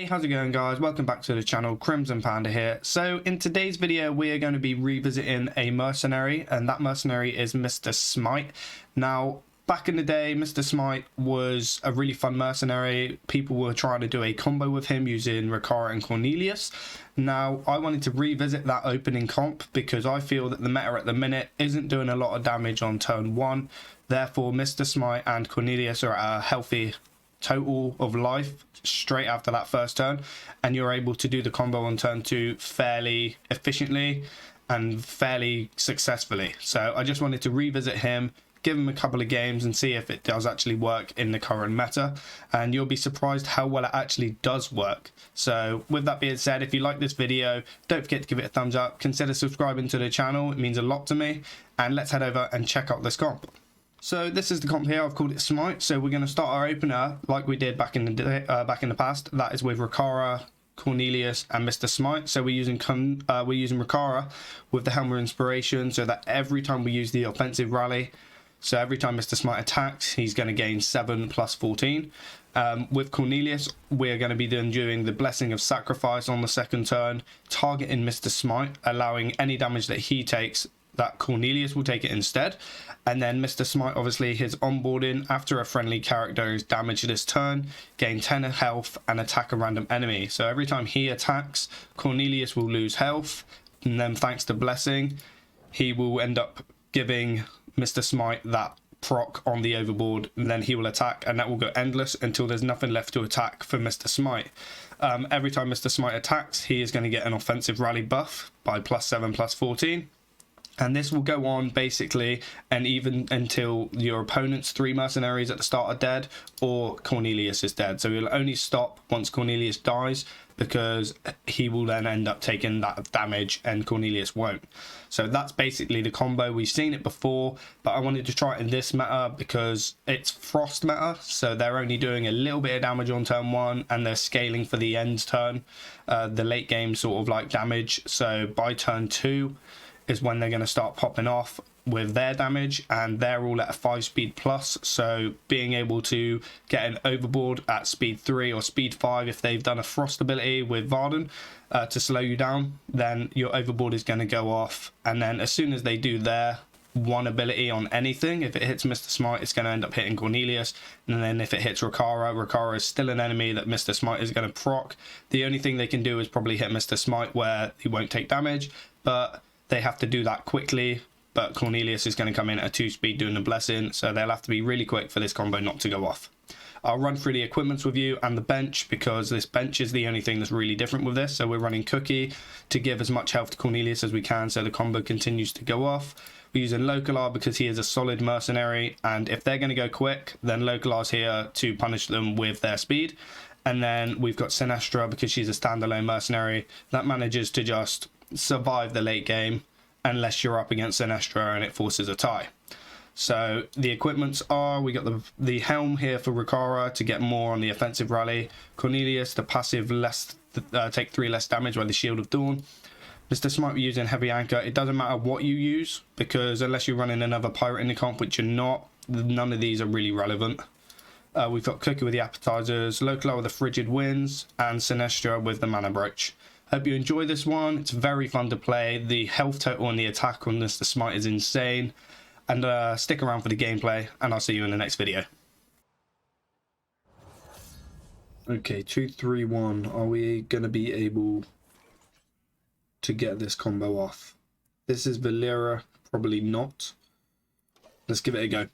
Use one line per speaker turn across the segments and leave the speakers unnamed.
how's it going, guys? Welcome back to the channel. Crimsonpanda here. So in today's video we are going to be revisiting a mercenary, and that mercenary is Mr. Smite. Now back in the day, Mr. Smite was a really fun mercenary. People were trying to do a combo with him using Rikara and Cornelius. Now I wanted to revisit that opening comp because I feel that the meta at the minute isn't doing a lot of damage on turn 1. Therefore Mr. Smite and Cornelius are at a healthy total of life straight after that first turn, and you're able to do the combo on turn 2 fairly efficiently and fairly successfully. So I just wanted to revisit him, give him a couple of games and see if it does actually work in the current meta, and you'll be surprised how well it actually does work. So with that being said, if you like this video, don't forget to give it a thumbs up, consider subscribing to the channel, it means a lot to me, and let's head over and check out this comp. So this is the comp here. I've called it Smite. So we're going to start our opener like we did back in the day, back in the past. That is with Rikara, Cornelius, and Mr. Smite. So we're using Rikara with the Helm of Inspiration, so that every time we use the offensive rally, so every time Mr. Smite attacks, he's going to gain 7 plus 14. With Cornelius, we're going to be doing the Blessing of Sacrifice on the second turn, targeting Mr. Smite, allowing any damage that he takes, that Cornelius will take it instead. And then Mr. Smite, obviously his onboarding after a friendly character is damaged this turn, gain 10 health and attack a random enemy. So every time he attacks, Cornelius will lose health, and then thanks to Blessing, he will end up giving Mr. Smite that proc on the overboard, and then he will attack, and that will go endless until there's nothing left to attack for Mr. Smite. Every time Mr. Smite attacks, he is going to get an offensive rally buff by +7 +14. And this will go on basically and even until your opponent's 3 mercenaries at the start are dead or Cornelius is dead. So he'll only stop once Cornelius dies, because he will then end up taking that damage and Cornelius won't. So that's basically the combo. We've seen it before, but I wanted to try it in this meta because it's Frost meta. So they're only doing a little bit of damage on turn 1 and they're scaling for the end turn, the late game sort of like damage. So by turn 2 is when they're going to start popping off with their damage, and they're all at a 5 speed plus. So being able to get an overboard at speed 3 or speed 5 if they've done a frost ability with Varden to slow you down, then your overboard is going to go off. And then as soon as they do their one ability on anything, if it hits Mr. Smite, it's going to end up hitting Cornelius, and then if it hits Rikara is still an enemy that Mr. Smite is going to proc. The only thing they can do is probably hit Mr. Smite where he won't take damage, but they have to do that quickly. But Cornelius is going to come in at a 2 speed doing the Blessing, so they'll have to be really quick for this combo not to go off. I'll run through the equipments with you and the bench, because this bench is the only thing that's really different with this. So we're running Cookie to give as much health to Cornelius as we can so the combo continues to go off. We're using Localar because he is a solid mercenary, and if they're going to go quick, then Localar's here to punish them with their speed. And then we've got Sinestra because she's a standalone mercenary that manages to just survive the late game unless you're up against Sinestra and it forces a tie. So the equipments are, we got the helm here for Rikara to get more on the offensive rally, Cornelius the passive take 3 less damage by the Shield of Dawn. Mr. Smite, we're using heavy anchor. It doesn't matter what you use, because unless you're running another pirate in the comp, which you're not, none of these are really relevant. We've got Cookie with the appetizers, Localar with the frigid winds, and Sinestra with the mana brooch. Hope you enjoy this one. It's very fun to play. The health total and the attack on Mr. Smite is insane. And stick around for the gameplay, and I'll see you in the next video. Okay, 2, 3, 1. Are we going to be able to get this combo off? This is Valera. Probably not. Let's give it a go.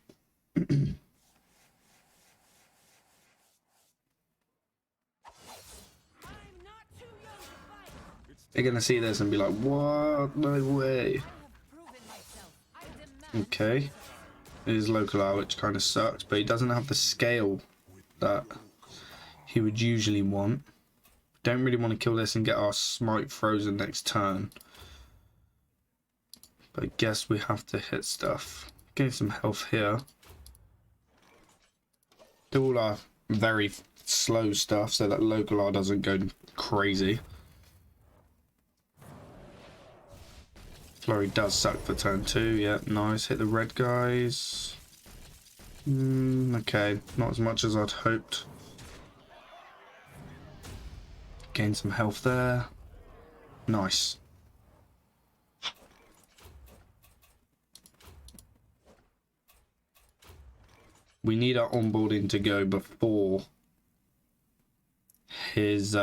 They're gonna see this and be like, what? No way. Okay. It is Localar, which kind of sucks, but he doesn't have the scale that he would usually want. Don't really want to kill this and get our Smite frozen next turn. But I guess we have to hit stuff. Gain some health here. Do all our very slow stuff so that Localar doesn't go crazy. Flurry does suck for turn 2, yeah, nice. Hit the red guys. Okay, not as much as I'd hoped. Gain some health there. Nice. We need our onboarding to go before his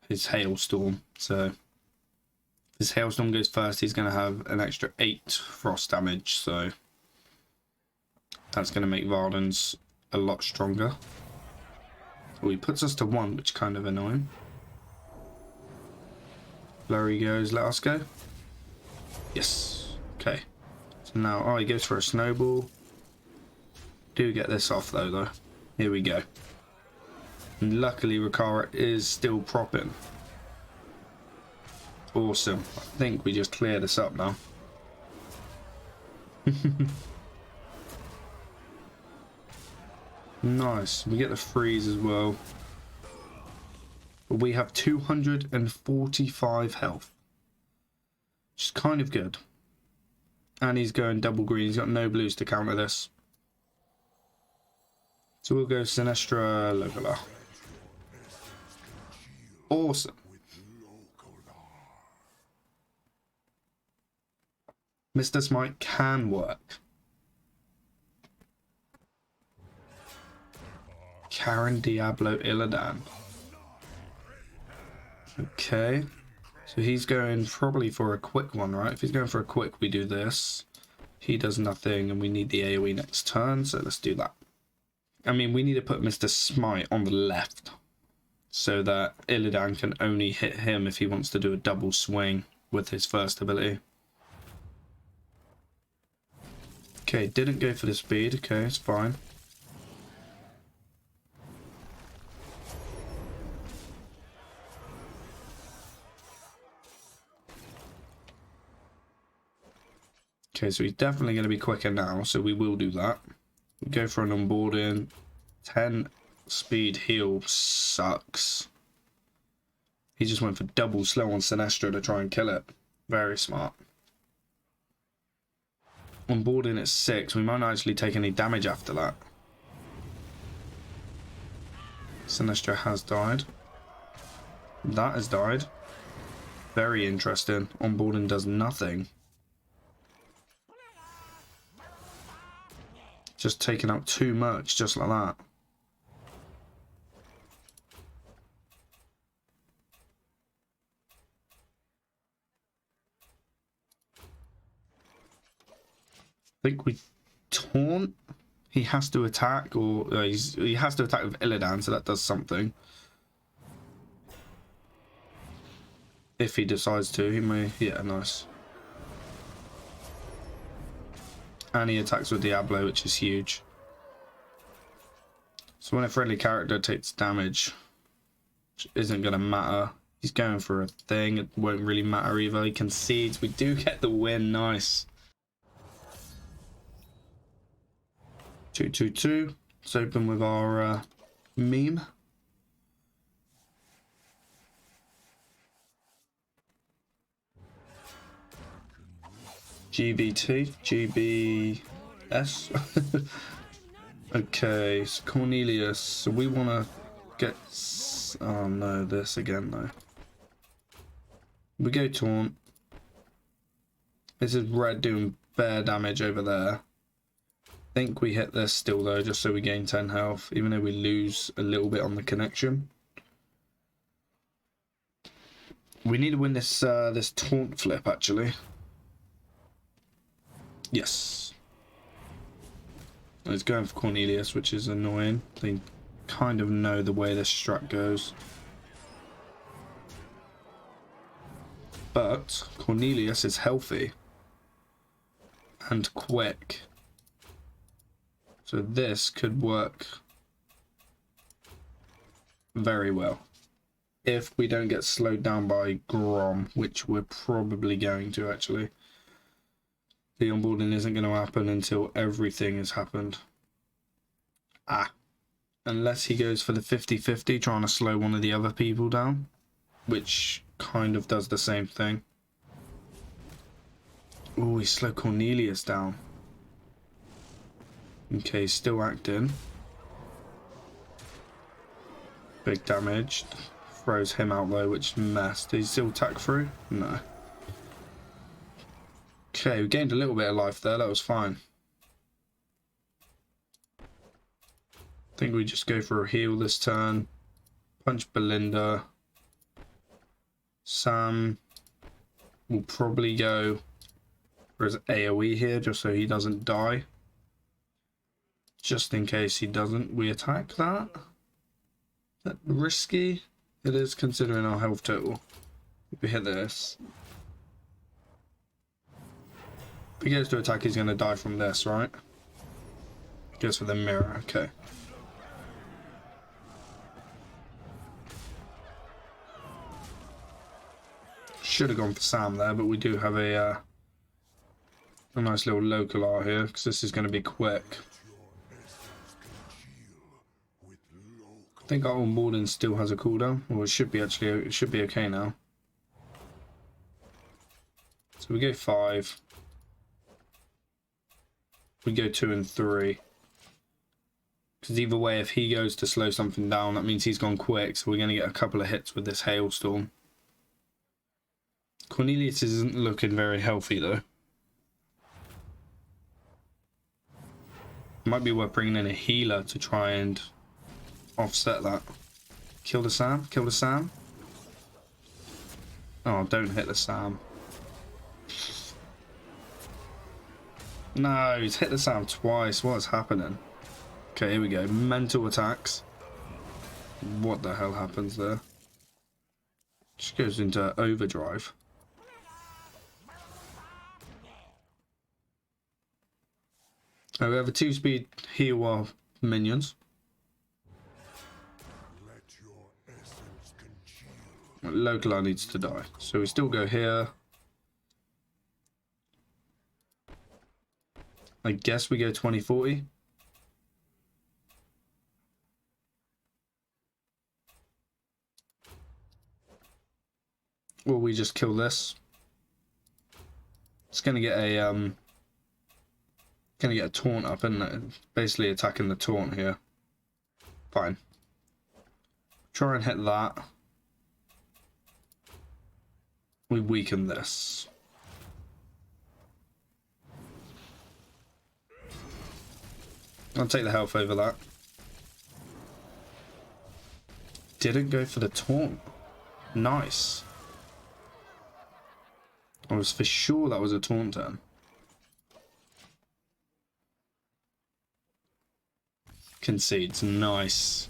hailstorm. So if his hailstorm goes first, he's going to have an extra 8 frost damage. So that's going to make Varden's a lot stronger. Oh, he puts us to 1, which is kind of annoying. Flurry goes, let us go. Yes. Okay. So now, oh, he goes for a snowball. Do get this off though. Here we go. And luckily Rikara is still propping. Awesome. I think we just clear this up now. Nice. We get the freeze as well. But we have 245 health. Which is kind of good. And he's going double green. He's got no blues to counter this. So we'll go Sinestra Logola. Awesome. Mr. Smite can work. Karen Diablo Illidan. Okay. So he's going probably for a quick one, right? If he's going for a quick, we do this. He does nothing, and we need the AoE next turn, so let's do that. I mean, we need to put Mr. Smite on the left so that Illidan can only hit him if he wants to do a double swing with his first ability. Okay, didn't go for the speed. Okay, it's fine. Okay, so he's definitely going to be quicker now, so we will do that. We go for an onboarding. 10 speed heal sucks. He just went for double slow on Sinestra to try and kill it. Very smart. Onboarding at 6. We might not actually take any damage after that. Sinestra has died. That has died. Very interesting. Onboarding does nothing. Just taking out too much, just like that. I think we taunt. He has to attack, or he has to attack with Illidan, so that does something. If he decides to, he may. Yeah, nice. And he attacks with Diablo, which is huge. So when a friendly character takes damage, which isn't going to matter, he's going for a thing. It won't really matter either. He concedes. We do get the win. Nice. 2-2-2. Let's open with our meme. GBT, GBS. Okay, so Cornelius. So we want to get. Oh no, this again though. We go taunt. This is red doing bare damage over there. I think we hit this still though, just so we gain 10 health, even though we lose a little bit on the connection. We need to win this this taunt flip actually. Yes. It's going for Cornelius, which is annoying. They kind of know the way this strat goes. But Cornelius is healthy and quick. So this could work very well. If we don't get slowed down by Grom, which we're probably going to actually. The onboarding isn't going to happen until everything has happened. Unless he goes for the 50-50, trying to slow one of the other people down, which kind of does the same thing. Oh, he slowed Cornelius down. Okay, still acting. Big damage. throws him out though, which is mess. Did he still attack through? No. Okay, we gained a little bit of life there. That was fine. I think we just go for a heal this turn. Punch Belinda. Sam will probably go for his AoE here, just so he doesn't die. Just in case he doesn't, we attack that. Is that risky? It is, considering our health total. If we hit this. If he goes to attack, he's going to die from this, right? Goes for the mirror, okay. Should have gone for Sam there, but we do have a nice little local R here, because this is going to be quick. I think our onboarding still has a cooldown. Well, it should be actually, it should be okay now. So we go 5. We go 2 and 3. Because either way, if he goes to slow something down, that means he's gone quick. So we're going to get a couple of hits with this hailstorm. Cornelius isn't looking very healthy though. Might be worth bringing in a healer to try and offset that. Kill the Sam. Kill the Sam. Oh, don't hit the Sam. No, he's hit the Sam twice. What's happening? Okay, here we go. Mental attacks. What the hell happens there? Just goes into overdrive. Oh, we have a 2-speed heal our minions. Local needs to die, so we still go here. I guess we go 20-40. Or we just kill this. It's gonna get a taunt up, isn't it? Basically attacking the taunt here. Fine. Try and hit that. We weaken this. I'll take the health over that. Didn't go for the taunt. Nice. I was for sure that was a taunt turn. Concedes. Nice.